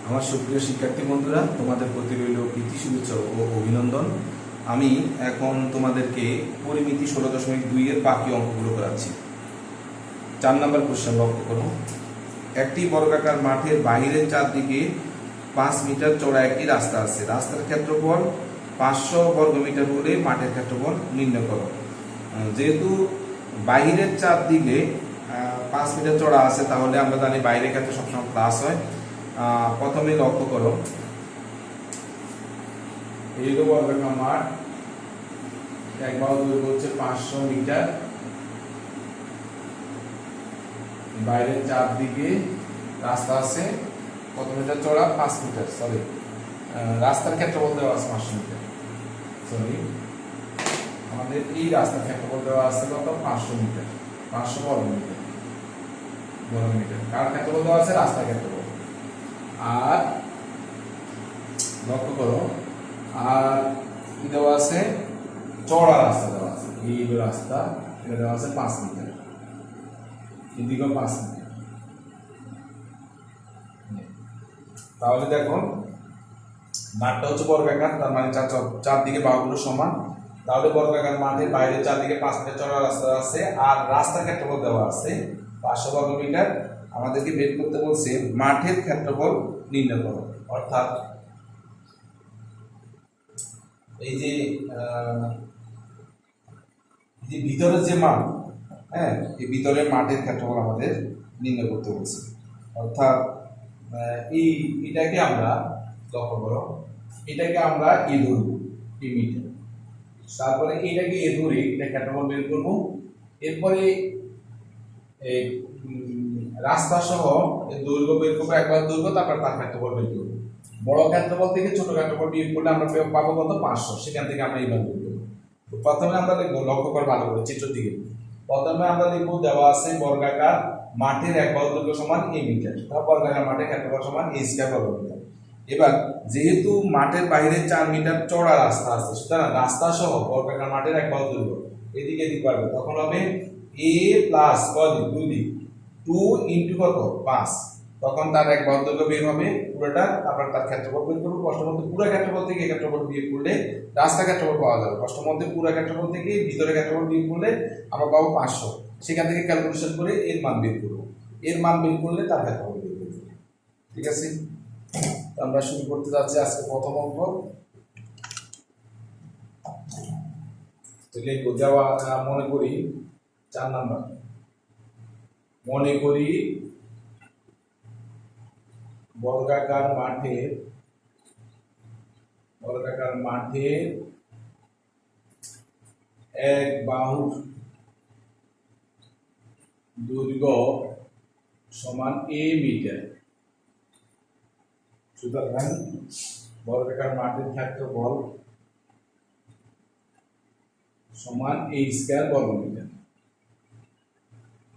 আমার সুপ্রিয় শিক্ষার্থী বন্ধুরা, তোমাদের প্রতি রইল প্রীতি শুভেচ্ছা ও অভিনন্দন। আমি এখন তোমাদেরকে পরিমিতি 16.2 এর বাকি অঙ্কগুলো করাচ্ছি। 4 নম্বর কোশ্চেন লক্ষ্য করো। একটি বর্গাকার মাঠের বাহিরের চারদিকে 5 মিটার চওড়া একটি রাস্তা আছে। রাস্তার ক্ষেত্রফল 500 বর্গমিটার হলে মাঠের ক্ষেত্রফল নির্ণয় করো। যেহেতু বাহিরের চারদিকে 5 মিটার চওড়া আছে, তাহলে আমরা জানি বাইরের ক্ষেত্রে সবসময় প্লাস হয়। প্রথমে লক্ষ্য করো, এই বর্গাকার মাঠ, এক বাহু দৈর্ঘ্য হচ্ছে 500 মিটার, বাইরের চারদিকে রাস্তা আছে কত মিটার চওড়া? 5 মিটার। সরি, রাস্তার ক্ষেত্রফল দেওয়া আছে 500 মিটার। সরি, আমাদের এই রাস্তার ক্ষেত্রফল দেওয়া আছে কত? 500 মিটার, 500 বর্গমিটার। কার ক্ষেত্রফল দেওয়া আছে? রাস্তার ক্ষেত্রফল। আর লক্ষ্য করো, আর কি দেওয়া আছে? চওড়া রাস্তা দেওয়া আছে। এই রাস্তা, এটা দেওয়া আছে 5 মিটার, এদিকেও 5 মিটার। তাহলে দেখো, মাঠটা হচ্ছে বর্গাকার, তার মানে চারদিকে বাহুগুলো সমান। তাহলে বর্গাকার মাঠের বাইরে চারদিকে 5 মিটার চওড়া রাস্তা আছে, আর রাস্তার ক্ষেত্রফল দেওয়া আছে 500 বর্গমিটার। আমাদেরকে বের করতে বলছে মাঠের ক্ষেত্রফল নির্ণয় করো। অর্থাৎ এই যে ভিতরের যে মাঠ, এই ভিতরের মাঠের ক্ষেত্রফল আমাদের নির্ণয় করতে বলছে। অর্থাৎ এটাকে আমরা, লক্ষ্য করো, এটাকে আমরা এ ধরব, এই মিটার। তারপরে এটাকে এ ধরে এটা ক্ষেত্রফল বের করবো। এরপরে রাস্তা সহ দৈর্ঘ্য বের করবো, একবার দৈর্ঘ্য, তারপর তার ক্ষেত্রফল বের করবো। বড় ক্ষেত্রফল থেকে ছোট ক্ষেত্রফল বিয়োগ করলে আমরা পাবো কত? 500। সেখান থেকে আমরা এইভাবে বের করবো। প্রথমে আমরা লিখবো, লক্ষ্য করে ভালো করে চিত্র দিকে। প্রথমে আমরা লিখবো, দেওয়া আছে বর্গাকার মাঠের এক বাহু দৈর্ঘ্য সমান এ মিটার, তারপর বর্গাকার মাঠের ক্ষেত্রফল সমান এ স্কয়ার বর্গমিটার। এবার যেহেতু মাঠের বাইরে 4 মিটার চওড়া রাস্তা আছে, সুতরাং রাস্তা সহ বর্গাকার মাঠের এক বাহু দৈর্ঘ্য এদিকে এদিক পারবে, তখন হবে a প্লাস কদিক, দুই দিক, 2 ইন্টু কত? 5। তখন তার এক বাহু দৈর্ঘ্য বের হবে পুরোটা, তারপর তার ক্ষেত্রফল বের করবো। কষ্টের মধ্যে পুরো ক্ষেত্রফল থেকে ক্ষেত্রফল বিয়োগ করলে রাস্তা ক্ষেত্রফল পাওয়া যাবে। কষ্টের মধ্যে পুরো ক্ষেত্রফল থেকে ভিতরে ক্ষেত্রফল বিয়োগ করলে আমরা পাবো 500। সেখান থেকে ক্যালকুলেশন করে এর মান বের করবো। এর মান বের করলে তার ক্ষেত্রফল বের করবো। ঠিক আছে, আমরা শুরু করতে যাচ্ছি আজকে প্রথম অঙ্ক। লিখবো, দেওয়া, মনে করি 4 নাম্বার, মনে করি বর্গাকার মাঠে এক বাহুর দৈর্ঘ্য সমান a মিটার। সুতরাং বর্গাকার মাঠের ক্ষেত্রফল সমান a স্কয়ার বর্গমিটার।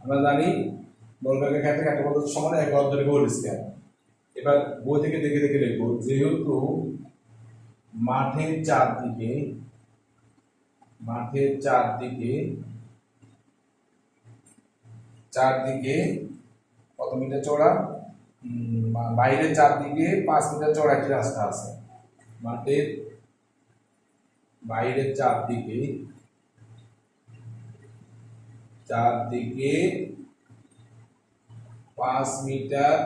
আমরা জানি বর্গাকার ক্ষেত্রফল সমান এক বাহুর দৈর্ঘ্য হোল স্কয়ার। এবার বই থেকে দেখে দেখে লিখবো, যেহেতু মাঠের চারদিকে কত মিটার চওড়া? বাইরের চারদিকে 5 মিটার চওড়া একটি রাস্তা আছে। মাঠের বাইরের চারদিকে 5 মিটার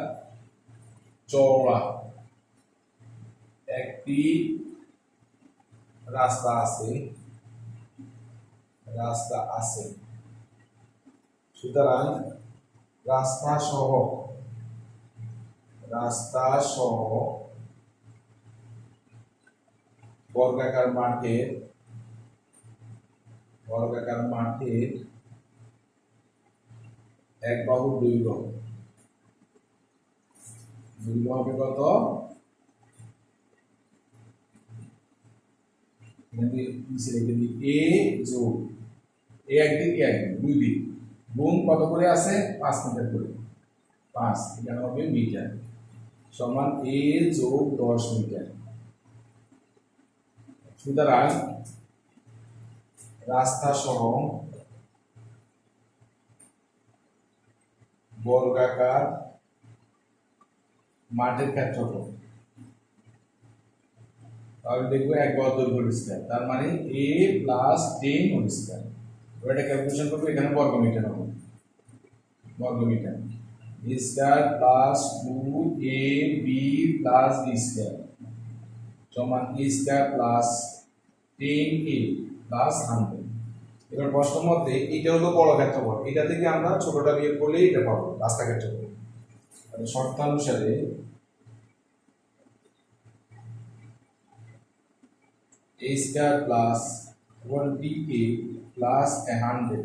চওড়া একটি রাস্তা আছে। সুতরাং রাস্তা সহ বর্গাকার মাঠের এক বাহুর দৈর্ঘ্য হবে কত? a যোগ a একদিক, a একদিক, দুই দিক, গুণ কত করে আছে? 5 মিটার করে। 5 এখানে হবে মিটার, সমান a যোগ 10 মিটার। সুতরাং রাস্তা সহ বর্গাকার মাঠের ক্ষেত্রফল, তাহলে দেখবো 1 বর্গ দৈর্ঘ্য স্কয়ার, তার মানে a প্লাস 10 হোল স্কয়ার। এটা ক্যালকুলেশন করবো, এখানে বর্গমিটার হবে, বর্গমিটার a square plus 2ab plus b square সমান a square plus 10a plus 100। এবার প্রশ্নের মধ্যে এটা হলো বড় ক্ষেত্রফল, এটা থেকে আমরা ছোটটা বিয়োগ করলে এটা পাবো রাস্তা ক্ষেত্রফল। তাহলে শর্তানুসারে a square plus 20a plus 100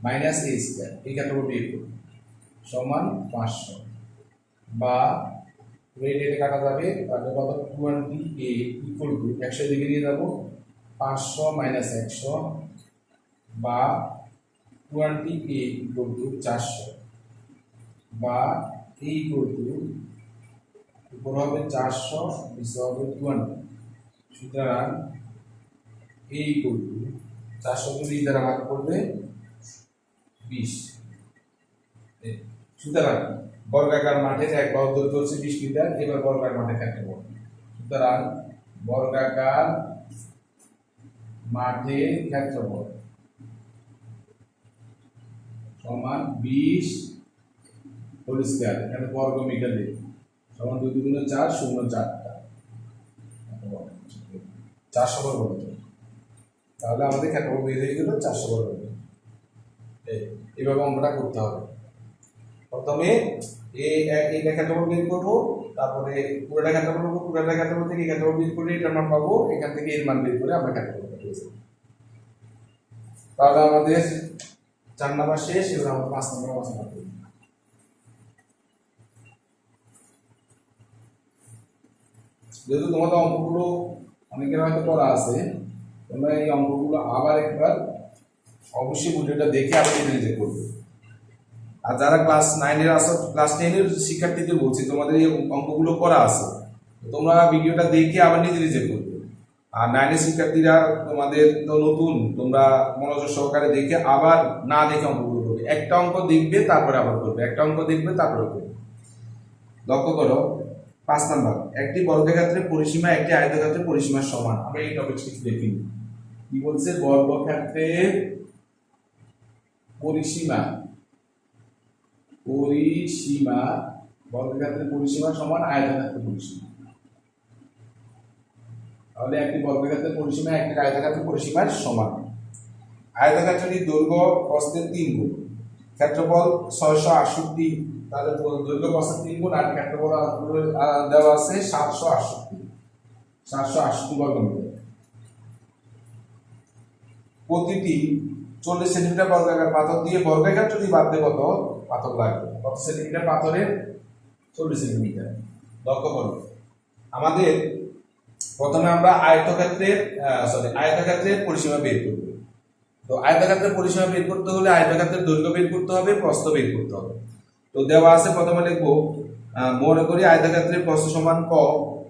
minus a square, এই ক্ষেত্রফল বিয়োগ করব সমান 500, বা এটা কাটা যাবে, তাহলে কত 20a ইকুয়াল টু 100 দিকে নিয়ে যাব 500 মাইনাস 100, বা 20a ইকুয়াল টু 400, বা a ইকুয়াল টু উপর হবে 400 নিচে হবে 20। সুতরাং a ইকুয়াল টু 400 কে 2 দ্বারা ভাগ করবে 20। সুতরাং বর্গাকার মাঠের এক বাহুর দৈর্ঘ্য হচ্ছে 20 মিটার। এবার বর্গাকার মাঠের ক্ষেত্রফল, সুতরাং বর্গাকার মাঠের ক্ষেত্রফল সমান 20 হোল স্কয়ার, এখানে বর্গ মিটার লিখব, সমান 2 × 4 শূন্য 4টা 400 বর্গ মিটার। তাহলে আমাদের ক্ষেত্রফল বের হয়ে গেল 400 বর্গ মিটার। এইভাবে অঙ্কটা করতে হবে। প্রথমে এই ক্ষেত্রফল বের করবো, তারপরে পুরোটা ক্ষেত্রফল করবো, পুরোটা ক্ষেত্রফল থেকে এই ক্ষেত্রফল বের করলে এটার মান পাবো, এখান থেকে এর মান বের করে আমরা ক্ষেত্রফল পেয়ে যাবো। তাহলে আমাদের 4 নাম্বার শেষ। এবার আমরা 5 নাম্বার আলোচনা করব। যেহেতু তোমাদের অঙ্কগুলো অনেকের হয়তো করা আছে, তোমরা এই অঙ্কগুলো আবার একবার অবশ্যই ভিডিওটা দেখে আবার নিজে করবে। আর যারা ক্লাস 9 এর আছো, ক্লাস 10 এর শিক্ষার্থীদের বলছি, তোমাদের এই অঙ্কগুলো করা আছে, তোমরা ভিডিওটা দেখে আবার নিজে করবে। আর 9 এর শিক্ষার্থীরা তোমাদের তো নতুন, তোমরা মনোযোগ সহকারে দেখে আবার না দেখে অঙ্কগুলো করবে। একটা অঙ্ক দেখবে তারপরে আবার করবে, একটা অঙ্ক দেখবে তারপরে করবে। লক্ষ্য করো 5 নাম্বার, একটি বর্গক্ষেত্রের পরিসীমা একটি আয়তক্ষেত্রের পরিসীমার সমান। আমরা এই টপিক কিছু দেখি কি বলছে। বর্গক্ষেত্রের পরিসীমা বর্গক্ষেত্রের পরিসীমা সমান আয়তক্ষেত্রের পরিসীমা। তাহলে একটি বর্গক্ষেত্রের পরিসীমা একটি আয়তক্ষেত্রের পরিসীমার সমান। আয়তক্ষেত্রটির দৈর্ঘ্য প্রস্থের 3 গুণ, ক্ষেত্রফল 668, তাহলে দৈর্ঘ্য প্রস্থের 3 গুণ, আর ক্ষেত্রফল দেওয়া আছে 768 বর্গ মিটার। প্রতিটি 40 সেন্টিমিটার বর্গাকার পাথর দিয়ে বর্গক্ষেত্রটি বাঁধতে কত পাথর লাগবে? কত সেন্টিমিটার পাথরের? 40 সেন্টিমিটার। লক্ষ্য করো, আমাদের প্রথমে আমরা আয়তক্ষেত্রের পরিসীমা বের করব। তো আয়তক্ষেত্রের পরিসীমা বের করতে হলে আয়তক্ষেত্রের দৈর্ঘ্য বের করতে হবে, প্রস্থ বের করতে হবে। তো দেওয়া আছে, প্রথমে লিখবো মনে করি আয়তক্ষেত্রের প্রস্থ সমান ক,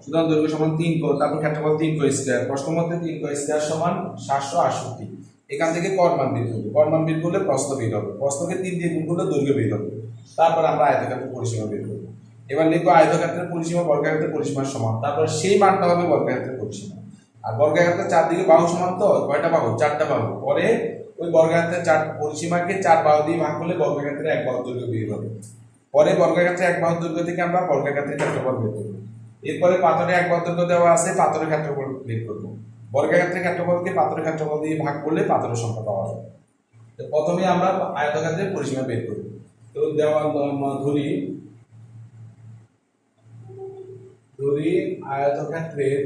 সুতরাং দৈর্ঘ্য সমান 3 ক, তারপর ক্ষেত্রফল 3 ক স্কয়ার, প্রস্থের মধ্যে 3 ক স্কয়ার সমান 768। এখান থেকে কর মান বের করব, কর মান বের করলে প্রস্থ বের হবে, প্রস্থকে 3 দিয়ে গুণ করলে দৈর্ঘ্য বের হবে। তারপর আমরা আয়তক্ষেত্রের পরিসীমা বের করব। এবার লিখবো আয়তক্ষেত্রের পরিসীমা বর্গক্ষেত্রের পরিসীমার সমান, তারপর সেই মানটা হবে বর্গক্ষেত্রের পরিসীমা। আর বর্গক্ষেত্রের চারদিকে বাহু সমান, তো কয়টা বাহু? 4টা বাহু। পরে ওই বর্গক্ষেত্রের পরিসীমাকে 4 বাহু দিয়ে ভাগ করলে বর্গক্ষেত্রের 1 বাহু দৈর্ঘ্য বের হবে। পরে বর্গক্ষেত্রের 1 বাহু দৈর্ঘ্য থেকে আমরা বর্গক্ষেত্রের ক্ষেত্রফল বের করব। এরপরে পাথরে 1 বাহু দৈর্ঘ্য দেওয়া আছে, পাথরের ক্ষেত্রফল বের করব। বর্গক্ষেত্রের ক্ষেত্রফলকে পাথরের ক্ষেত্রফল দিয়ে ভাগ করলে পাথরের সংখ্যা পাওয়া যাবে। তো প্রথমে আমরা আয়তক্ষেত্রের পরিসীমা বের করব। তো দেওয়া ধরি আয়তক্ষেত্রের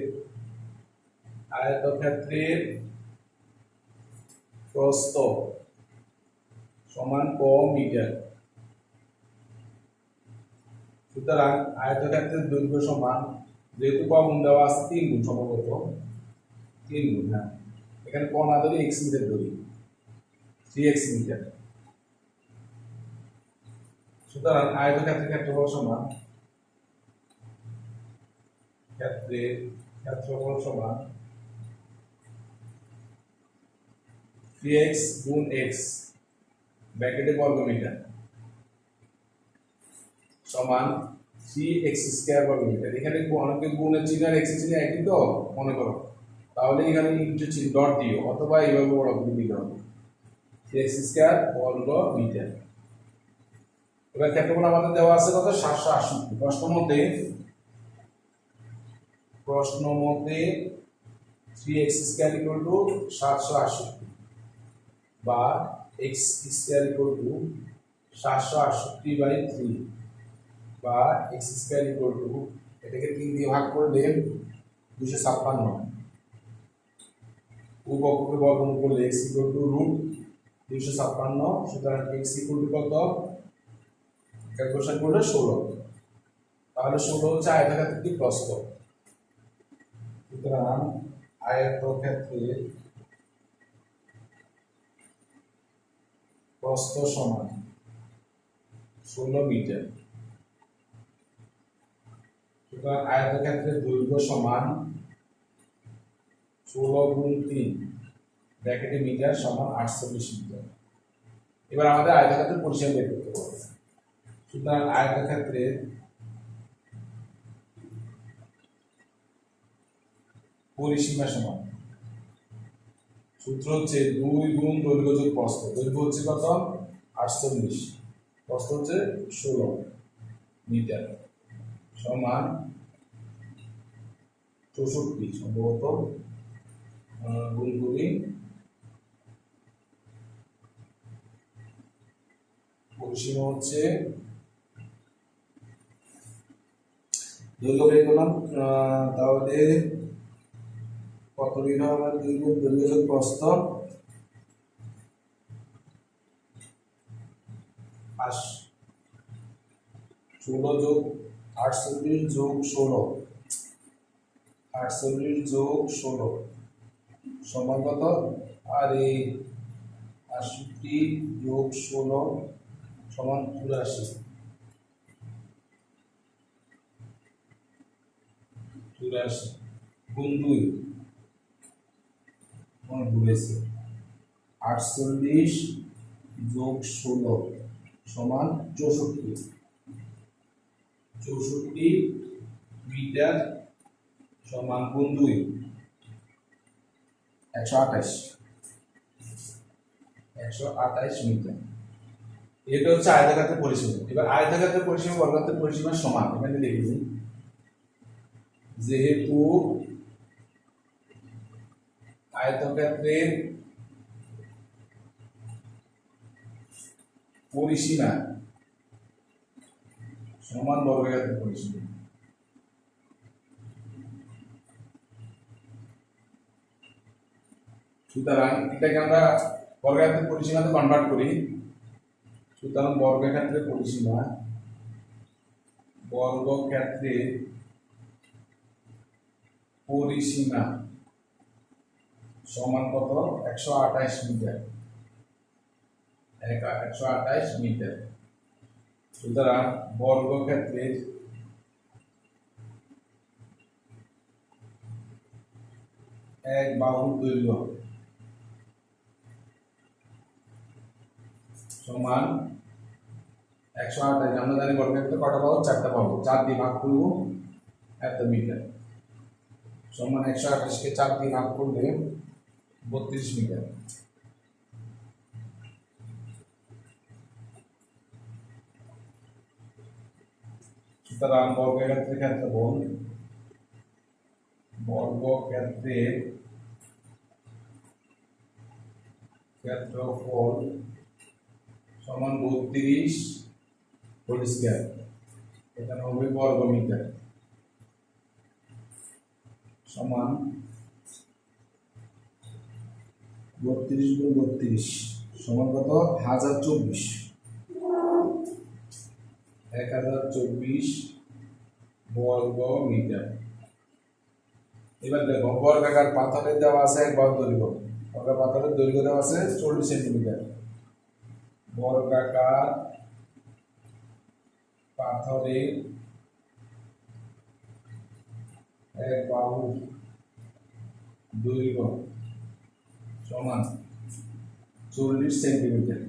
প্রস্থ সমান ক মিটার। সুতরাং আয়তক্ষেত্রের দৈর্ঘ্য সমান, যেহেতু ক গুণ দেওয়া আছে 3 গুণ, সম্ভবত 3 গুণ, হ্যাঁ এখানে ক না ধরে x মিটার ধরি, 3x মিটার। সুতরাং আয়তক্ষেত্রের ক্ষেত্রফল সমান 3x গুণ x ব্র্যাকেটে বর্গ মিটার সমান 3x² বর্গ মিটার। এখানে অনেকে গুণের চিহ্ন আর এক্স চিহ্ন একই তো মনে করো, তাহলে এখানে ইনটু চিহ্ন ডট দিও, অথবা এইভাবে বড় করে দিতে হবে 3x² বর্গ মিটার। এবার ক্ষেত্রফল আমাদের দেওয়া আছে কত 768। প্রশ্ন মতে 3x² = 768 বা x² = 768/3 বা x² এটাকে 3 দিয়ে ভাগ করলে 256, উভয়পক্ষকে বর্গমূল করলে x √256। সুতরাং x কত ক্যালকুলেশন করলে 16। তাহলে 16 হচ্ছে আয়তক্ষেত্রটির প্রস্থ। সুতরাং আয়তক্ষেত্রের প্রস্থ সমান 16 মিটার। সুতরাং আয়তক্ষেত্রের দৈর্ঘ্য সমান 16 × 3 ব্র্যাকেটে মিটার সমান 48 মিটার। এবার আমাদের আয়তক্ষেত্রের পরিসীমা বের করতে হবে। সুতরাং আয়তক্ষেত্রের পরিসীমা সমান, সূত্র হচ্ছে 2 গুণ দৈর্ঘ্য যোগ প্রস্থ। দৈর্ঘ্য হচ্ছে কত 48, প্রস্থ হচ্ছে 16 মিটার সমান 64 সম্ভবত গুণ করি। পরিসীমা হচ্ছে দৈর্ঘ্য বের করলাম, তাহলে কত বের হবে দৈর্ঘ্য যোগ প্রস্থ 16 যোগ 48 যোগ 16, 48 যোগ 16 সমান কত, আর এই 68 যোগ 16 সমান 84। 84 গুণ 2 মনে ভুলেছে, 48 যোগ 16 সমান 64। 64 মিটার সমান গুণ 2 128 মিটার। এটা হচ্ছে আয়তক্ষেত্রের পরিসীমা। এবার আয়তক্ষেত্রের পরিসীমা বর্গাকারের পরিসীমার সমান। এখানে লিখে দিই, যেহেতু আয়তক্ষেত্রের পরিসীমা সমান বর্গাকারের পরিসীমা, সুতরাং এটাকে আমরা বর্গাকারের পরিসীমাতে কনভার্ট করি। সুতরাং বর্গক্ষেত্রের পরিসীমা সমান কত 128 মিটার। 128 মিটার। সুতরাং বর্গক্ষেত্রের এক বাহুর দৈর্ঘ্য সমান 128। আমরা জানি বর্গক্ষেত্রে কটা বাহু, 4টা বাহু, 4 দিয়ে ভাগ করব এত মিটার সমান 128 কে 4 দিয়ে ভাগ করলে 32 মিটার। সুতরাং বর্গক্ষেত্রের ক্ষেত্রফল সমান 32 হোল স্কয়ার, এখানে হবে বর্গ মিটার সমান 32 গুণ 32 সমান কত 1024 বর্গ মিটার। এবার দেখো বর্গাকার পাথরের দেওয়া আছে এক বাহু দৈর্ঘ্য, বর্গাকার পাথরের দৈর্ঘ্য দেওয়া আছে 40 সেন্টিমিটার। বর্গাকার পাথরের এক বাহু দৈর্ঘ্য সমান 40 সেন্টিমিটার।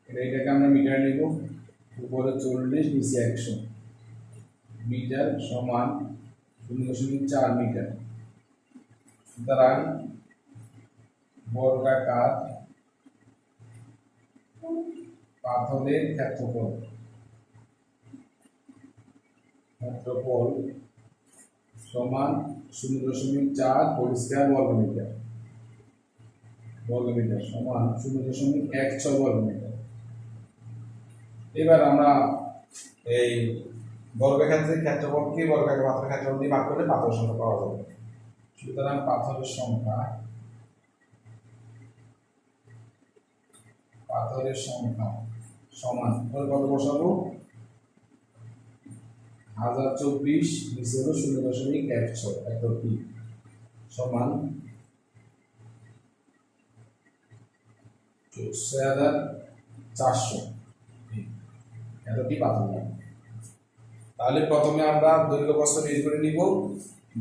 এটাকে আমরা মিটার নিব, উপরে 40 নিচে 100। মিটার সমান 0.4 মিটার। সুতরাং বর্গাকার পাথরের ক্ষেত্রফল সমান 0.4 হোল স্কয়ার বর্গমিটার সমান 0.16 বর্গমিটার। এবার আমরা এই বর্গক্ষেত্রের ক্ষেত্রফলকে বর্গাকার পাথরের ক্ষেত্রফল দিয়ে ভাগ করলে পাথরের সংখ্যা পাওয়া যাবে। সুতরাং পাথরের সংখ্যা সমান কত বসাবো 1024 নিচে হলো 0.16 এতটি সমান 6400 এতটি পাথর লাগবে। তাহলে প্রথমে আমরা দৈর্ঘ্য প্রস্থ বের করে নিব।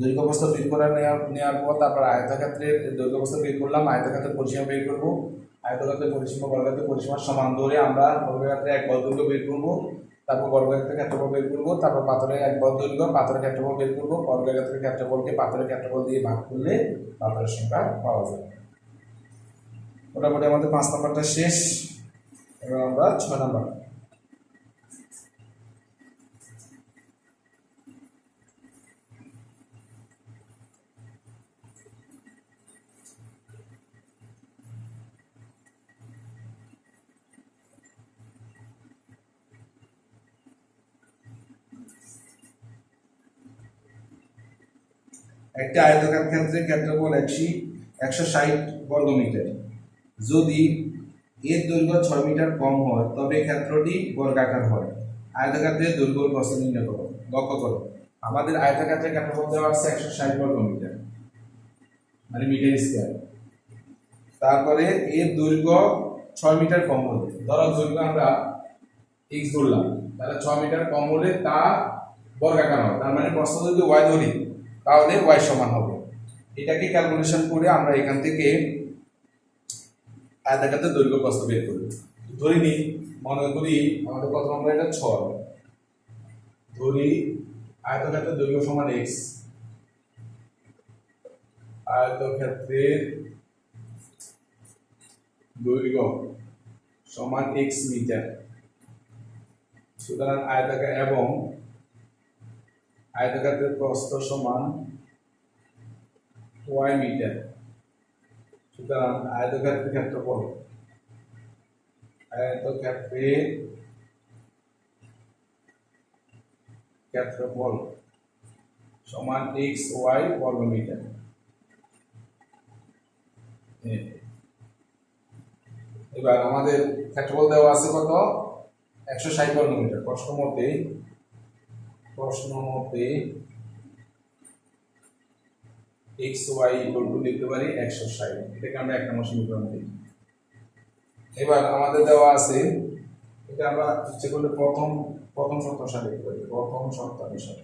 দৈর্ঘ্য প্রস্থ বের করে নেওয়ার পর তারপর আয়তক্ষেত্রের দৈর্ঘ্য প্রস্থ বের করলাম, আয়তক্ষেত্রের পরিসীমা বের করব। আয়তক্ষেত্রের পরিসীমা বর্গক্ষেত্রের পরিসীমার সমান ধরে আমরা বর্গক্ষেত্রে এক বর্গ দৈর্ঘ্য বের করব, তারপর বর্গক্ষেত্রের ক্ষেত্রফল বের করব, তারপর পাথরের এক বর্গ দৈর্ঘ্য পাথরের ক্ষেত্রফল বের করব। বর্গক্ষেত্রের ক্ষেত্রফলকে পাথরের ক্ষেত্রফল দিয়ে ভাগ করলে পাথরের সংখ্যা পাওয়া যাবে। মোটামুটি আমাদের 5 নম্বরটা শেষ। এবার আমরা 6 নম্বর। একটি আয়তকার ক্ষেত্রের ক্ষেত্রফল 160 বর্গমিটার। যদি এর দৈর্ঘ্য 6 মিটার কম হয় তবে ক্ষেত্রটি বর্গাকার হয়। আয়তক্ষেত্রের দৈর্ঘ্য প্রস্থ নির্ণয় করো। লক্ষ্য করো, আমাদের আয়তক্ষেত্রের ক্ষেত্রফল দেওয়া আছে 160 বর্গমিটার মানে মিটার স্কয়ার। তারপরে এর দৈর্ঘ্য 6 মিটার কম হলে, ধরো দৈর্ঘ্য আমরা x ধরলাম, তাহলে 6 মিটার কম হলে তা বর্গাকার হয়। তার মানে প্রস্থ যদি y ধরি তাহলে y সমান হবে। এটাকে ক্যালকুলেশন করে আমরা এখান থেকে আয়তক্ষেত্রের দৈর্ঘ্য প্রস্থ বের করি। ধরি নি, মনে করি আমাদের কত নম্বর এটা 6, ধরি আয়তক্ষেত্রের দৈর্ঘ্য সমান x, আয়তক্ষেত্রের দৈর্ঘ্য সমান x মিটার। সুতরাং আয়তক্ষেত্রের প্রস্থ সমান y মিটার। সুতরাং আয়তক্ষেত্রের ক্ষেত্রফল সমান x y বর্গমিটার। এবার আমাদের ক্ষেত্রফল দেওয়া আছে কত 160 বর্গমিটার। প্রশ্ন মতে x y লিখতে পারি 160। এটাকে আমরা এক নম্বর সমীকরণ দিই। এবার আমাদের দেওয়া আছে, এটা আমরা ইচ্ছে করলে প্রথম শর্ত অনুসারে লিখতে পারি। প্রথম শর্তানুসারে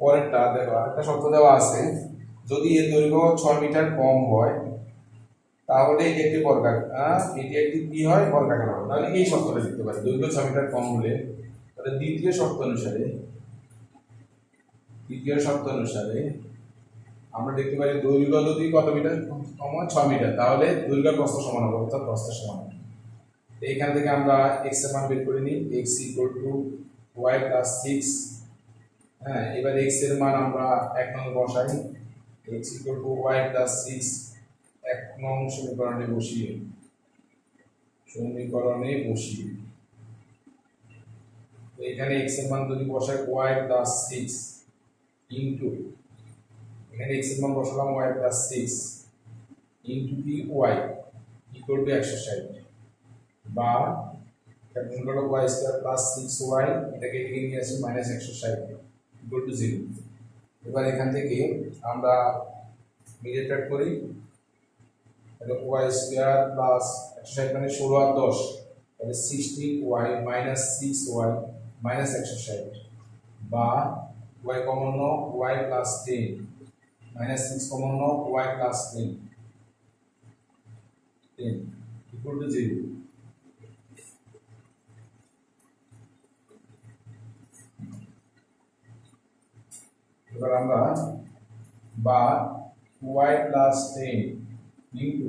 পরেরটা দেখো, একটা শর্ত দেওয়া আছে, যদি এর দৈর্ঘ্য 6 মিটার কম হয় তাহলে এটি একটি কি হয় বর্গাকার হবে। তাহলে এই শর্তটা লিখতে পারি, দৈর্ঘ্য 6 মিটার কম হলে। তাহলে দ্বিতীয় শর্ত অনুসারে আমরা দেখতে পারি দৈর্ঘ্য যদি কত মিটার কম হয় 6 মিটার, তাহলে দৈর্ঘ্য প্রস্থ সমান হবে, অর্থাৎ প্রস্থ সমান হবে। এইখান থেকে আমরা x এর মান বের করে নিই, x y + 6। হ্যাঁ, এবার x এর মান আমরা 1 নং বসাই, x y + 6 1 নং সমীকরণে বসিয়ে এখানে x এর মান যদি বসাই y + 6 ইনটু, এখানে x এর মান বসালাম y + 6 ইনটু কি y = 160, বা ক্যালকুলেট করো y² + 6y, এটাকে এদিকে নিয়ে আসি -160 = 0। এবার এখান থেকে আমরা মিডিয়েট কাট করি, তাহলে y² + 160 মানে 16 আর 10, তাহলে 16y - 6y - 160, বা y কমন নাও y + 10 -6 কমন নাও y + 10 = 0। এবার আমরা বা y plus 10 into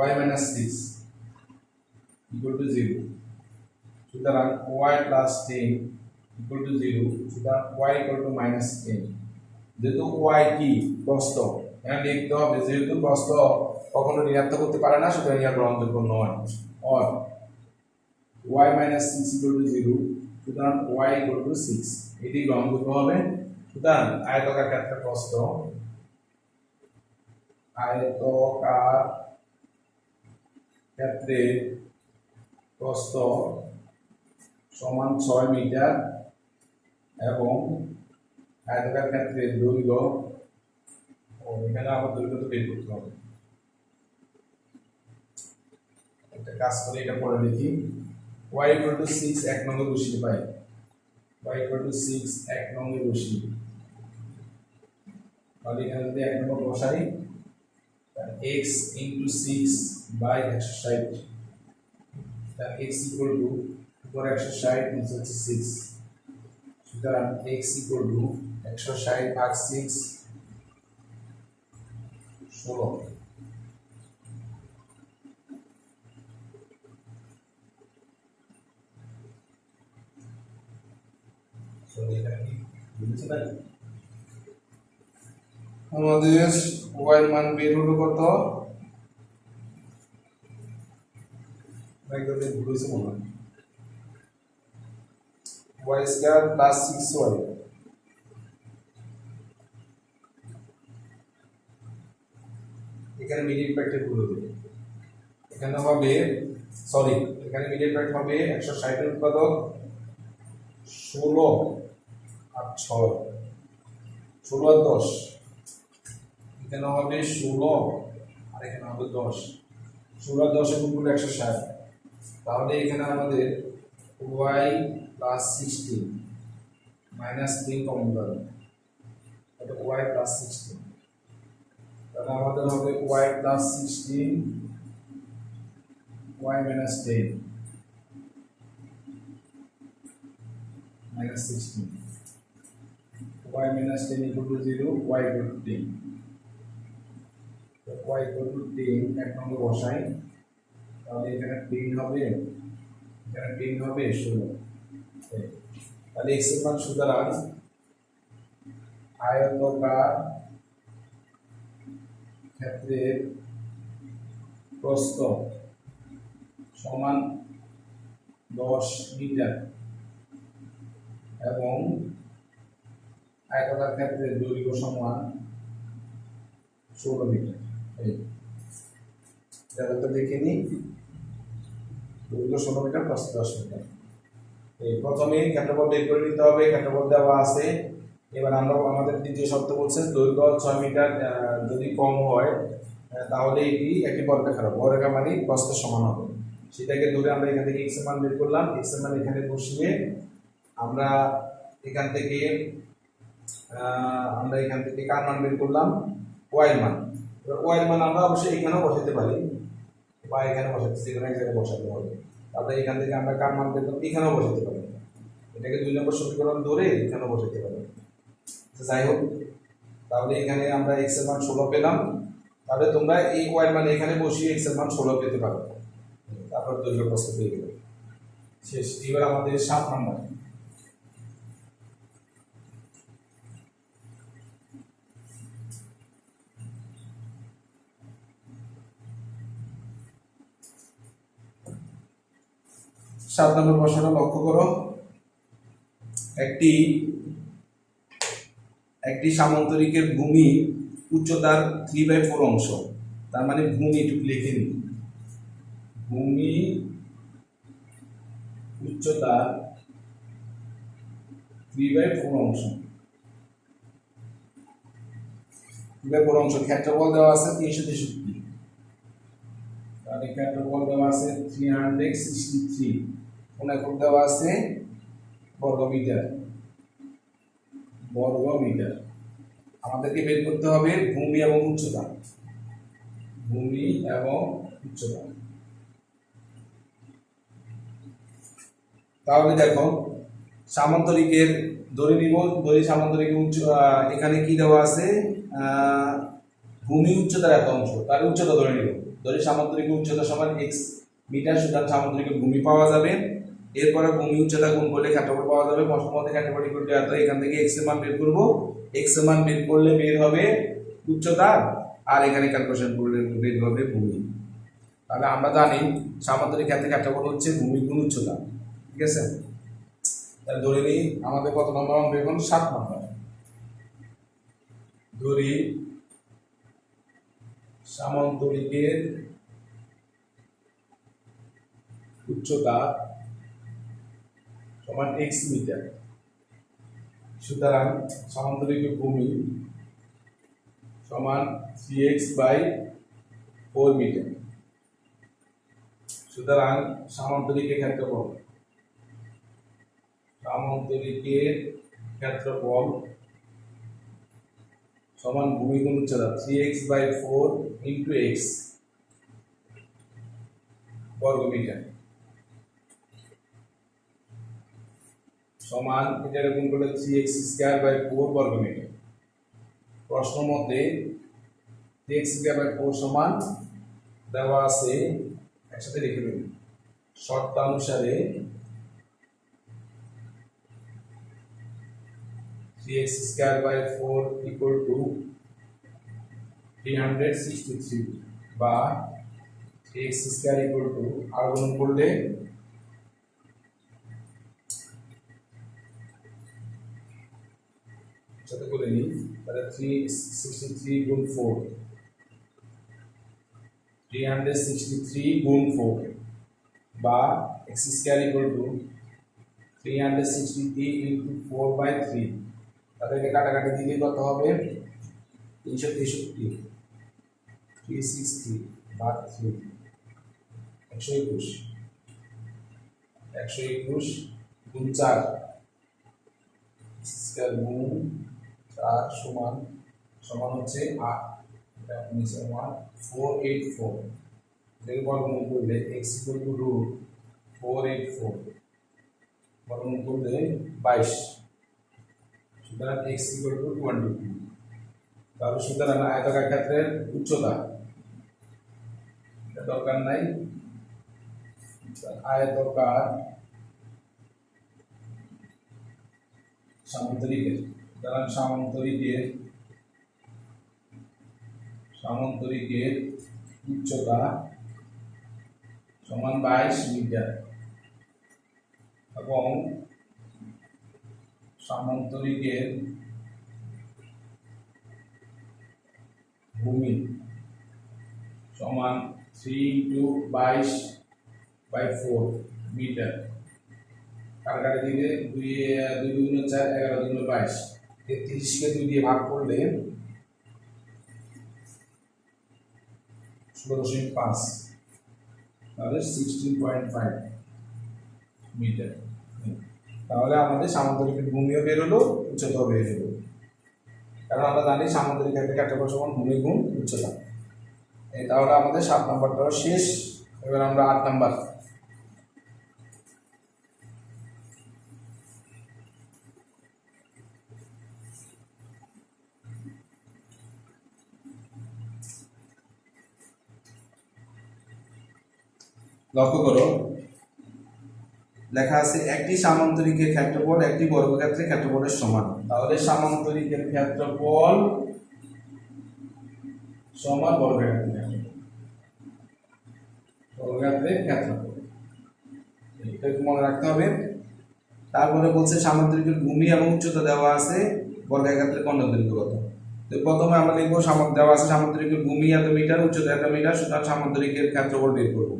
y minus 6 equal to 0। সুতরাং y প্লাস 10 ইকুয়াল টু 0, সুতরাং y ইকুয়াল টু মাইনাস 10। যেহেতু y কি প্রস্থ, এখানে লিখতে হবে যেহেতু প্রস্থ কখনো ঋণাত্মক হতে পারে না, সুতরাং ইহা গ্রহণযোগ্য নয়। or y minus 6 equal to 0, সুতরাং y equal to 6 এটি গ্রহণযোগ্য হবে। সুতরাং আয়তাকার ক্ষেত্রে প্রস্থ সমান 6 মিটার এবং আয়তাকার ক্ষেত্রে দৈর্ঘ্য, এখানে আবার দৈর্ঘ্য তো বের করতে হবে, একটা কাজ করে এটা পরে দেখি। y equal to 6 এক নঙ্গে বসিয়ে পাই, y equal to 6 এক নঙ্গে বসিয়ে, তাহলে এখানে যদি এক নম্বর বসাই x into 6 by 160, তাহলে x equal to উপরে 160 নিচে হচ্ছে 6, সুতরাং x equal to 160 ভাগ 6 16। আমাদের y এর মান বের হলো কত, একদম ভুল হয়েছে মনে হয়, y স্কয়ার প্লাস 6y, এখানে মিডিল প্যাক্টে ভুল হবে, এখানে হবে সরি এখানে মিডিল প্যাক্ট হবে 160 এর উৎপাদক 16 আর 6, 16 আর 10, এখানে হবে 16 আর এখানে হবে 10, 16 আর 10 এর গুণ করলে 160, তাহলে এখানে আমাদের y প্লাস 16 মাইনাস 3 কমন যাবে, এটা y প্লাস 16, তাহলে আমাদের হবে y plus 16 y minus 10 minus 16, y minus 10 equal to 0, y equal to 10, তো y equal to 10 এক নম্বর বসাই, তাহলে এখানে 10 হবে, এখানে 10 হবে 16, তাহলে x এর মান সুতরাং আয়তাকার ক্ষেত্রের প্রস্থ সমান 10 মিটার এবং আয়তাকার ক্ষেত্রের দৈর্ঘ্য সমান 16 মিটার। এটা তো দেখে নিই, দৈর্ঘ্য 16 মিটার, প্রস্থ 10 মিটার। প্রথমে ক্ষেত্রফল বের করে নিতে হবে, ক্ষেত্রফল দেওয়া আছে। এবার আমরা আমাদের দ্বিতীয় শর্ত বলছে দৈর্ঘ্য 6 মিটার যদি কম হয় তাহলে এটি একটি বর্গাকার হবে, বর্গাকার মানে প্রস্থের সমান হবে। সেটাকে ধরে আমরা এখান থেকে x এর মান বের করলাম, x এর মান এখানে বসিয়ে আমরা এখান থেকে কার মান বের করলাম, y এর মান। y এর মান আমরা অবশ্যই এখানেও বসাতে পারি বা এখানে বসাতে, যেখানে এক জায়গায় বসাতে হবে। তাহলে এখান থেকে আমরা কার মান বের করব, এখানেও বসাতে পারি, এটাকে 2 নম্বর সমীকরণ ধরে এখানেও বসাতে পারি। যাই হোক, তাহলে এখানে আমরা x এর মান 16 পেলাম, তাহলে তোমরা এই y এর মান এখানে বসিয়ে x এর মান 16 পেতে পারো, তারপর দৈর্ঘ্য প্রস্থ পেয়ে গেলে শেষ। এবার আমাদের 7 নম্বর, প্রশ্নটা লক্ষ্য করো। একটি সামান্তরিকের ভূমি উচ্চতার 3/4 অংশ, তার মানে ভূমি একটু লিখে নিই, ভূমি উচ্চতার 3/4 অংশ, 3/4 অংশ, ক্ষেত্রফল দেওয়া আছে 363, তাহলে ক্ষেত্রফল দেওয়া আছে 363, কোন একক দেওয়া আছে বর্গমিটার, আমাদেরকে বের করতে হবে ভূমি এবং উচ্চতা, ভূমি এবং উচ্চতা। তাহলে দেখো সামান্তরিকের ধরে নিব, ধরি সামান্তরিকের এখানে কি দেওয়া আছে, ভূমি উচ্চতার এত অংশ, তার উচ্চতা ধরে নিব। ধরি সামান্তরিকের উচ্চতা সমান x মিটার, সুতরাং সামান্তরিকের ভূমি পাওয়া যাবে। এরপরে ভূমি উচ্চতা গুণ করলে ক্ষেত্রফল পাওয়া যাবে। প্রশ্নমতে ক্ষেত্রফল ইকুয়াল টু এত, এখান থেকে x এর মান বের করব। x এর মান বের করলে বের হবে উচ্চতা, আর এখানে ক্যালকুলেশন করলে বের হবে ভূমি। তাহলে আমরা জানি সামান্তরিক ক্ষেত্রে ক্ষেত্রফল হচ্ছে ভূমি গুণ উচ্চতা, ঠিক আছে। তাহলে ধরে নিই আমাদের কত নম্বর অঙ্ক এখন, 7 নম্বর। ধরি সামান্তরিকের উচ্চতা সমান x মিটার, সুতরাং সামান্তরিকের ভূমি সমান 3x/4 মিটার। সুতরাং সামান্তরিকের ক্ষেত্রফল সমান ভূমি গুণ উচ্চতা 3x/4 ইন্টু x বর্গ মিটার সমান, এটা গুণ করলে 3x²/4 বর্গ মিটার। প্রশ্ন মতে 3x²/4 সমান দেওয়া আছে, একসাথে লিখে দিন, শর্তানুসারে 3x²/4 equal to 363 বা 3x² equal to, আর গুণ করলে সাথে করে নিই, তাহলে 363 গুণ 4, 363 গুণ 4 বা x² equal to 363 into 4/3, তাদেরকে কাটাকাটি দিলে কত হবে, 363, 360 ভাগ 3, 121, 121 গুণ 4, স্কয়ার গুণ 4 সমান সমান হচ্ছে 8, এটা নিচে 484, এর বর্গমূল করলে x equal to root 484 বর্গমূল করলে 22, সুতরাং x equal to 22। তাহলে সুতরাং আয়তাকার ক্ষেত্রের উচ্চতা, এটা দরকার নাই, আয়তাকার সামান্তরিকের, সুতরাং সামান্তরিকের উচ্চতা সমান 22 মিটার এবং সামান্তরিকের ভূমি সমান 3 into 22/4 মিটার। কাটাকাটি দিলে 2 2 4, 11 2 22, 33 কে 2 দিয়ে ভাগ করলে 16.5, তাহলে 16.5 মিটার। তাহলে আমাদের সামান্তরিকের ভূমিও বের হলো, উচ্চতাও বের হলো, কারণ আমরা জানি সামান্তরিক ক্ষেত্রে ক্ষেত্রফল সমান ভূমি গুণ উচ্চতা। তাহলে আমাদের 7 নম্বরটাও শেষ। এবার আমরা 8 নম্বর। লক্ষ্য করো, লেখা আছে একটি সামান্তরিকের ক্ষেত্রফল একটি বর্গক্ষেত্রের ক্ষেত্রফলের সমান। তাহলে সামান্তরিকের ক্ষেত্রফল সমান বর্গক্ষেত্রের ক্ষেত্রফল, এটা মনে রাখতে হবে। তারপরে বলছে সামান্তরিকের ভূমি এবং উচ্চতা দেওয়া আছে, বর্গক্ষেত্রের কর্ণ দৈর্ঘ্য কত। তো প্রথমে আমরা লিখবো দেওয়া আছে সামান্তরিকের ভূমি এত মিটার, উচ্চতা এত মিটার, সুতরাং সামান্তরিকের ক্ষেত্রফল বের করব।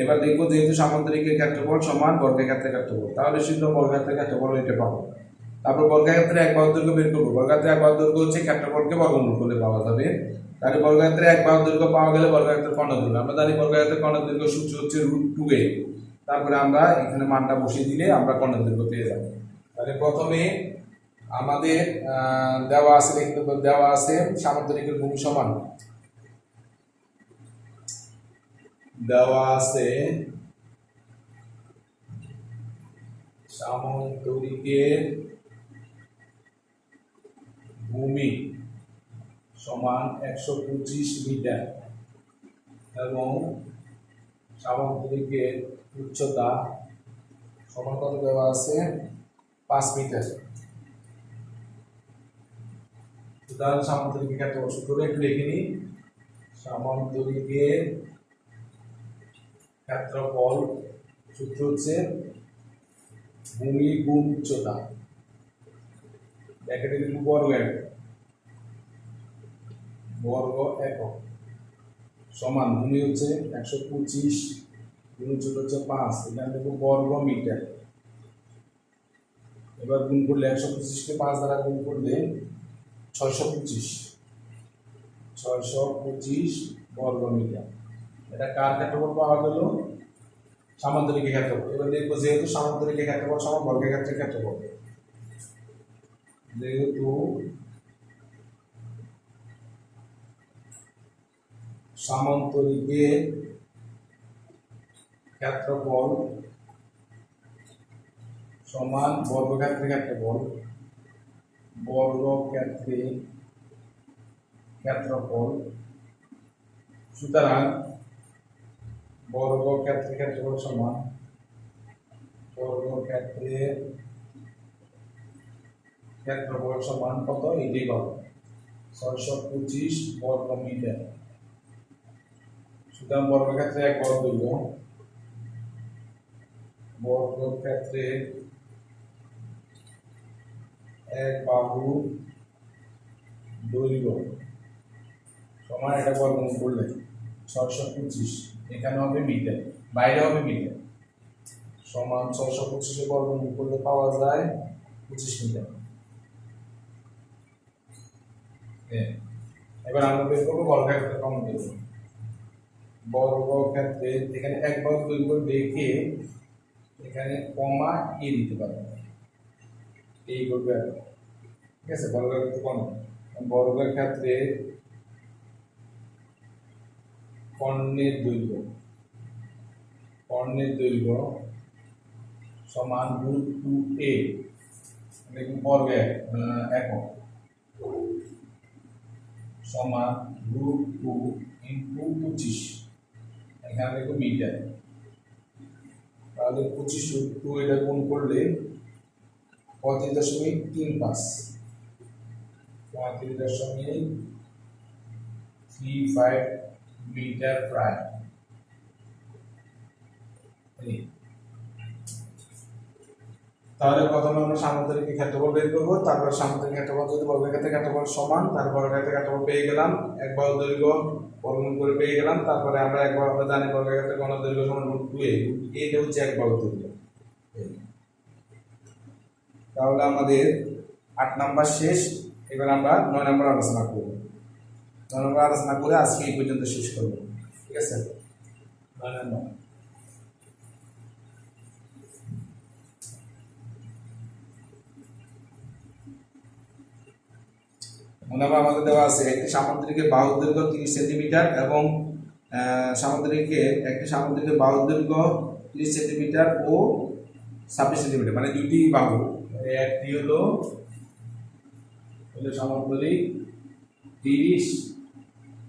এবার দেখবো যেহেতু সামান্তরিকের ক্ষেত্রফল সমান বর্গক্ষেত্রের ক্ষেত্রফল, তাহলে শুধু বর্গক্ষেত্রের ক্ষেত্রফল এটা পাবো। তারপর বর্গক্ষেত্রের এক বাহুর দৈর্ঘ্য বের করবো। বর্গক্ষেত্রের এক বাহুর দৈর্ঘ্য হচ্ছে ক্ষেত্রফলকে বর্গমূল করলে পাওয়া যাবে। তাহলে বর্গক্ষেত্রের এক বাহুর দৈর্ঘ্য পাওয়া গেলে বর্গক্ষেত্রের কর্ণ দৈর্ঘ্য, আমরা জানি বর্গক্ষেত্রের কর্ণ দৈর্ঘ্য সূত্র হচ্ছে √2a। তারপরে আমরা এখানে মানটা বসিয়ে দিলে আমরা কর্ণ দৈর্ঘ্য পেয়ে যাব। তাহলে প্রথমে আমাদের দেওয়া আছে, দেওয়া আছে সামান্তরিকের ভূমি সমান, দেওয়া আছে সামান্তরিকের ভূমি সমান 125 মিটার এবং সামান্তরিকের উচ্চতা সমান কত দেওয়া আছে 5 মিটার। সুতরাং সামান্তরিকের ক্ষেত্রফল সূত্রটা একটু লিখে নিই। সামান্তরিকের ক্ষেত্রফল সূত্র হচ্ছে ভূমি গুণ উচ্চতা, ব্র্যাকেটে লিখব বর্গ একক সমান ভূমি হচ্ছে 125 গুণ উচ্চতা হচ্ছে 5, এখানে লিখব বর্গ মিটার। এবার গুণ করলে 125 কে 5 দ্বারা গুণ করলে 625 বর্গ মিটার। এটা কার ক্ষেত্রফল পাওয়া গেল? সামান্তরিকের ক্ষেত্রফল। এবার দেখবো যেহেতু সামান্তরিকের ক্ষেত্রফল সমান বর্গের ক্ষেত্রের ক্ষেত্রফল, যেহেতু সামান্তরিকের ক্ষেত্রফল সমান বর্গক্ষেত্রের ক্ষেত্রফল, বর্গক্ষেত্রের ক্ষেত্রফল, সুতরাং বর্গক্ষেত্রের ক্ষেত্রফল সমান বর্গক্ষেত্রের ক্ষেত্রফল সমান কত? এটাই পাবো 625 বর্গ মিটার। সুতরাং বর্গক্ষেত্রে এক বর্গ দৈর্ঘ্য, বর্গক্ষেত্রে এক বাহু দৈর্ঘ্য সমান এটা বর্গমূল করলে 625, এখানে হবে মিটার, বাইরে হবে মিটার, সমান 625 বর্গমূল করলে পাওয়া যায় 25 মিটার। এবার আমরা বের করবো বর্গক্ষেত্রের কমন দৈর্ঘ্য। বর্গক্ষেত্রে এখানে এক বর্গ দৈর্ঘ্য দেখে এখানে কমা এ দিতে পারবে, এই করবে, ঠিক আছে? বর্গক্ষেত্র কমন, বর্গক্ষেত্রে কর্ণের দৈর্ঘ্য, কর্ণের দৈর্ঘ্য সমান √2a, দেখুন বর্গ একক সমান √2 × 25, এখানে দেখো মিটার, তাহলে 25 √2 এটা গুণ করলে 35.35, 35.35 মিটার প্রায়। তাহলে প্রথমে আমরা সামান্তরিকের ক্ষেত্রফল বের করব, তারপর সামান্তরিক ক্ষেত্রফল যদি বর্গক্ষেত্রের ক্ষেত্রফল সমান, তারপর বর্গক্ষেত্রের ক্ষেত্রফল পেয়ে গেলাম, এক বাহু দৈর্ঘ্য বর্গমূল করে পেয়ে গেলাম। তারপরে আমরা জানি বর্গক্ষেত্রের কোণ দৈর্ঘ্য সমান √2a, এটা হচ্ছে এক বাহু দৈর্ঘ্য। তাহলে আমাদের 8 নাম্বার শেষ। এবার আমরা 9 নাম্বার আলোচনা করব। 9 নাম্বার আলোচনা করে আজকে এই পর্যন্ত শেষ করব, ঠিক আছে? 9 নাম্বার আমাদের দেওয়া আছে একটি সামান্তরিকের বাহুর দৈর্ঘ্য 30 সেন্টিমিটার এবং একটি সামান্তরিকের বাহুর দৈর্ঘ্য 30 সেন্টিমিটার ও 26 সেন্টিমিটার, মানে দুইটি বাহু, একটি হলো সামান্তরিক 30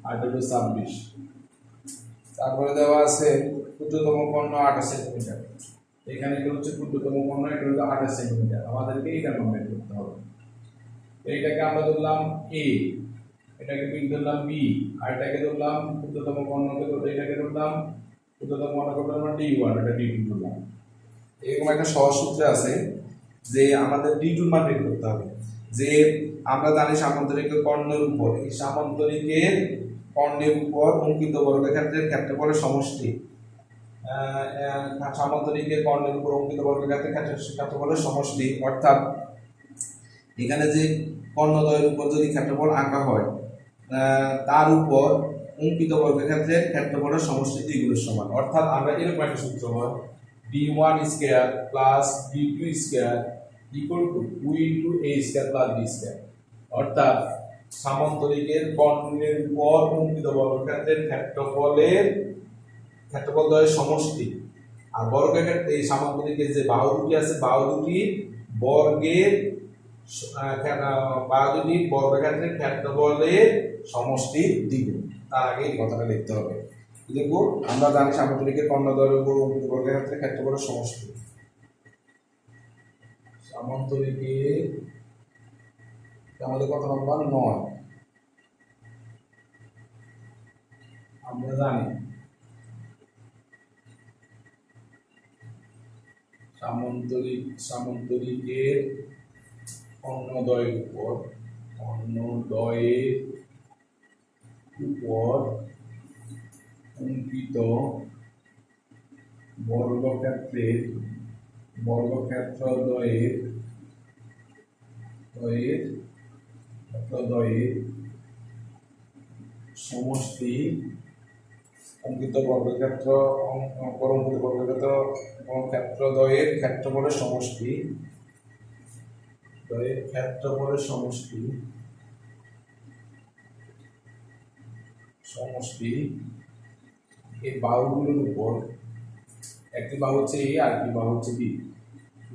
আর হলো 26। তারপরে দেওয়া আছে ক্ষুদ্রতম কর্ণ 28 সেন্টিমিটার, এখানে হচ্ছে ক্ষুদ্রতম কর্ণ, এটা হলো 28 সেন্টিমিটার। আমাদেরকে এটা বের করতে হবে। এইটাকে আমরা ধরলাম a, এটাকে ধরলাম b, আর এটাকে ধরলাম ক্ষুদ্রতম কর্ণকে, এটাকে ধরলাম ক্ষুদ্রতম কর্ণকে ধরলাম d1, এটা d2 ধরলাম। এরকম একটা সহজ সূত্র আছে যে আমাদের d2 মান বের করতে হবে। যে আমরা জানি সামান্তরিকের কর্ণের উপর, এই সামান্তরিকের কর্ণের উপর অঙ্কিত বর্গক্ষেত্রের ক্ষেত্রফলের সমষ্টি, সামান্তরিকের কর্ণের উপর অঙ্কিত বর্গক্ষেত্রের ক্ষেত্রফলের সমষ্টি, অর্থাৎ এখানে যে কর্ণদ্বয়ের উপর যদি ক্ষেত্রফল আঁকা হয়, তার উপর অঙ্কিত বর্গক্ষেত্রের ক্ষেত্রফলের সমষ্টি দ্বিগুণের সমান। অর্থাৎ আমরা এরকম একটা সূত্র হয় d1 square plus d2 square equal to 2 × a square plus b square. অর্থাৎ সামান্তরিকের কর্ণের উপর অঙ্কিত বর্গক্ষেত্রের ক্ষেত্রফল দ্বয়ের সমষ্টি আর বর্গক্ষেত্র এই সামান্তরিকের যে বাহু দুটি আছে, বাহু দুটি বর্গের বর্গক্ষেত্রের ক্ষেত্রফলের সমষ্টির দ্বিগুণ। তার আগে এই কথাটা লিখতে হবে। দেখো আমরা জানি সামান্তরিকের কর্ণদ্বয়ের উপর অঙ্কিত বর্গক্ষেত্রের ক্ষেত্রফলের সমষ্টি। সামান্তরিকের আমাদের কত নম্বর 9, আমরা জানি সামান্তরিকের কর্ণদ্বয়ের উপর অঙ্কিত বর্গক্ষেত্রদ্বয়ের সমষ্টি, অঙ্কিত ক্ষেত্রদ্বয়ের ক্ষেত্রফলের সমষ্টি এই বাহুগুলোর উপর, একটি বাহু হচ্ছে এ আর একটি বাহু হচ্ছে বি,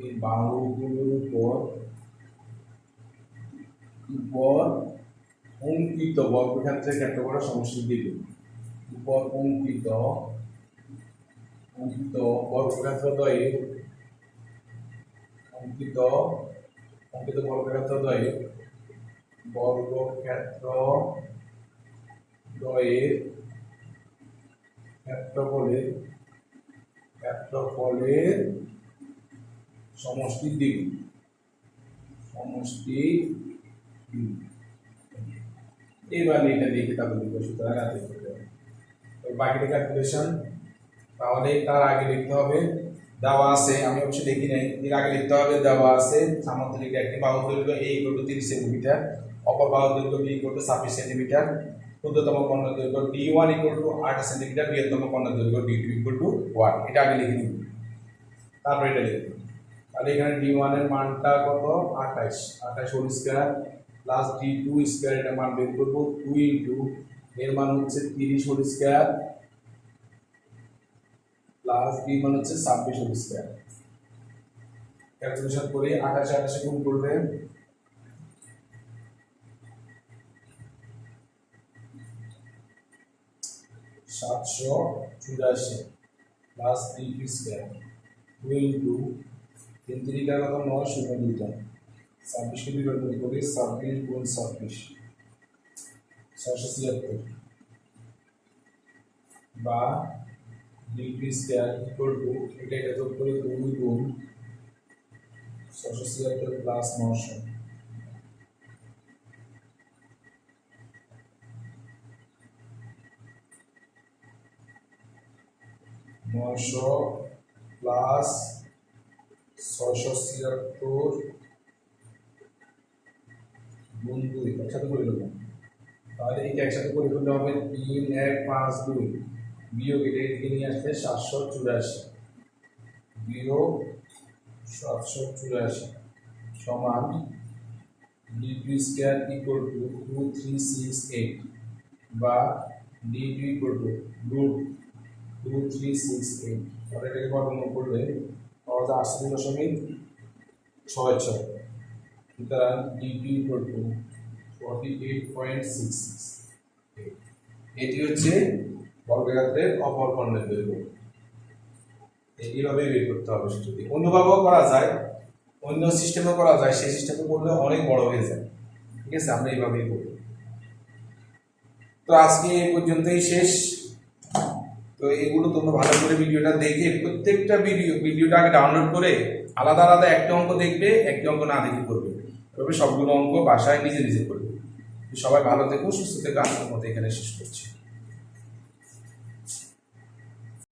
এই বাহুগুলোর উপর অঙ্কিত বর্গক্ষেত্রের ক্ষেত্রফলের সমষ্টি দিবে। উপর অঙ্কিত বর্গক্ষেত্রদ্বয়ের ক্ষেত্রফলের সমষ্টি দ্বিগুণ। এবার এটা লিখে তারপর লিখবো। সুতরাং বাকিটা ক্যালকুলেশন, তাহলে তার আগে লিখতে হবে দেওয়া আছে, আমি অবশ্যই লিখি নাই, এর আগে লিখতে হবে দেওয়া আছে সামান্তরিক একটি বাহু দৈর্ঘ্য a = 30 সেন্টিমিটার, অপর বাহু দৈর্ঘ্য b = 26 সেন্টিমিটার, ক্ষুদ্রতম কর্ণ দৈর্ঘ্য d1 = 8 সেন্টিমিটার, বৃহত্তম কর্ণ দৈর্ঘ্য d2 = 1। এটা আগে লিখে নিব, তারপর এটা লিখব। তাহলে এখানে d1 এর মানটা কত 28 whole square plus d2 square, এটা মান বের করব 2 ইনটু এর মান হচ্ছে 30 হোল স্কয়ার প্লাস b মান হচ্ছে 26 হোল স্কয়ার। ক্যালকুলেশন করে 28 গুণ করবে 784 প্লাস d2 স্কয়ার 2 ইনটু 3 3 কত 9 0 2 26 কে বিভাজন করে 26 গুণ 26 676 বা d2 স্কয়ার ইকুয়াল টু এটা যোগ করে 2 গুণ 676 প্লাস 900 প্লাস 676 গুণ 2 একসাথে করে দেবো। তাহলে এইটা একসাথে করে ফেলতে হবে 3 1 5 2 বিয়োগ এটা এদিকে নিয়ে আসলে 784 বিয়োগ 784 সমান d2 স্কয়ার ইকুয়াল টু 2368 বা d2 ইকুয়াল টু রুট 2368। তাহলে এটাকে বর্গমূল করলে পাওয়া যায় 68.66। সুতরাং d2 ইকুয়াল টু 48.66। এটি হচ্ছে বর্গক্ষেত্রের অপর কর্ণের দৈর্ঘ্য। এইভাবে বের করতে হবে। যদি অন্যভাবেও করা যায়, অন্য সিস্টেমে করা যায়, সেই সিস্টেমে করলে অনেক বড় হয়ে যায়। ঠিক আছে, আমরা এইভাবেই করব। তো আজকে এই পর্যন্তই শেষ। তো এগুলো তোমরা ভালো করে ভিডিওটা দেখে প্রত্যেকটা ভিডিওটা আগে ডাউনলোড করে আলাদা আলাদা একটা অঙ্ক দেখবে, একটা অঙ্ক না দেখে করবে। তবে সবগুলো অঙ্ক বাসায় নিজে নিজে করবে। সবাই ভালো থেকো, সুস্থ থেকো। আজকের মতো এখানে শেষ করছি।